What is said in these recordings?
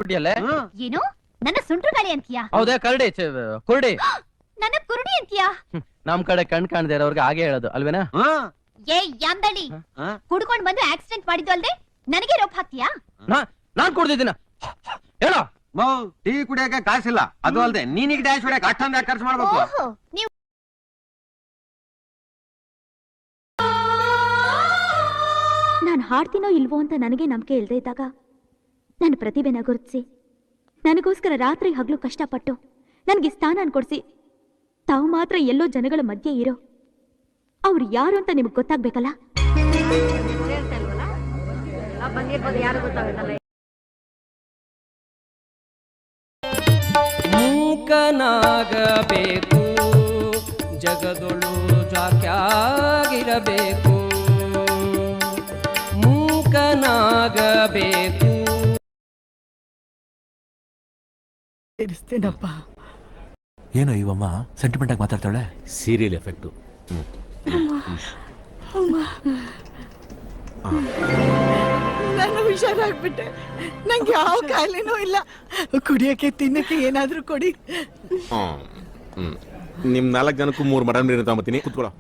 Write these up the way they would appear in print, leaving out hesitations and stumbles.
ಆಗ್ಬಿಟ್ಟಿಯಲ್ಲೇ. ಏನು ನನ್ನ ಸುಂಟ್ರು ಗಾಳಿ ಅಂತೀಯಾ? ಹೌದಾ ಕರಡಿ ಕುರುಡಿ ನನ್ನ ಕುರುಡಿ ಅಂತೀಯಾ? ನಮ್ ಕಡೆ ಕಣ್ ಕಾಣದೇ ಇರೋರ್ಗೆ ಹಾಗೆ ಹೇಳೋದು ಅಲ್ವೇನಾ? ಏ ಯಾಂದಳಿ, ಕುಡ್ಕೊಂಡ್ ಬಂದು ಆಕ್ಸಿಡೆಂಟ್ ಮಾಡಿದ್ದು ಅಲ್ದೆ ನನಗೆ ರೋಪ್ ಹಾಕ್ತೀಯಾ? ನಾನ್ ಕುಡ್ದಿದ್ದೀನ ಹೇಳೋ. ಟೀ ಕುಡಿಯಕ್ಕೆ ಕಾಸಿಲ್ಲ, ಅದು ಅಲ್ದೆ ನೀನೀಗ ಡ್ಯಾಶ್ ಹೊಡ್ಯಕ್ಕೆ ಅಷ್ಟೊಂದು ಖರ್ಚು ಮಾಡ್ಬೇಕು. ಓಹೋ, ನೀವು ನಾನು ಹಾಡ್ತೀನೋ ಇಲ್ವೋ ಅಂತ ನನಗೆ ನಂಬಿಕೆ ಇಲ್ಲದೆ ಇದ್ದಾಗ ನನ್ನ ಪ್ರತಿಭೆನ ಗುರುತಿಸಿ ನನಗೋಸ್ಕರ ರಾತ್ರಿ ಹಗಲು ಕಷ್ಟಪಟ್ಟು ನನಗೆ ಸ್ಥಾನ ಕೊಡಿಸಿ ತಾವು ಮಾತ್ರ ಎಲ್ಲೋ ಜನಗಳ ಮಧ್ಯೆ ಇರೋ ಅವ್ರು ಯಾರು ಅಂತ ನಿಮ್ಗೆ ಗೊತ್ತಾಗ್ಬೇಕಲ್ಲ. ಮೂಕನಾಗಬೇಕು ಜಗದೊಳು ಜಾಕ್ಯಾಗಿರಬೇಕು, ಮೂಕನಾಗಬೇಕು. ಏನೋ ಇವಮ್ಮ ಸೆಂಟಿಮೆಂಟ್ ಆಗಿ ಮಾತಾಡ್ತಾಳೆ. Serial effect. ನಾನು ಹುಷಾರಾಗ್ಬಿಟ್ಟೆ. ನಂಗೆ ಯಾವ ಕಾಯಿಲೆನೂ ಇಲ್ಲ. ಕುಡಿಯಕ್ಕೆ ತಿನ್ನಕ್ಕೆ ಏನಾದ್ರೂ ಕೊಡಿ. ನಿಮ್ 4 ಜನಕ್ಕೂ 3 ಮಟನ್ ಬಿರಿಯಾನಿ ತಗೊಂಬತ್ತೀನಿ, ಕುತ್ಕೊಳ್ಳೋ.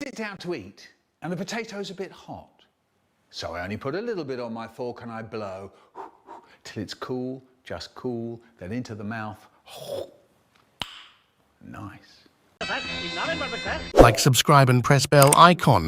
Sit down to eat, and the potato's a bit hot. So I only put a little bit on my fork and I blow till it's cool, just cool, then into the mouth. Nice. Like, subscribe and press bell icon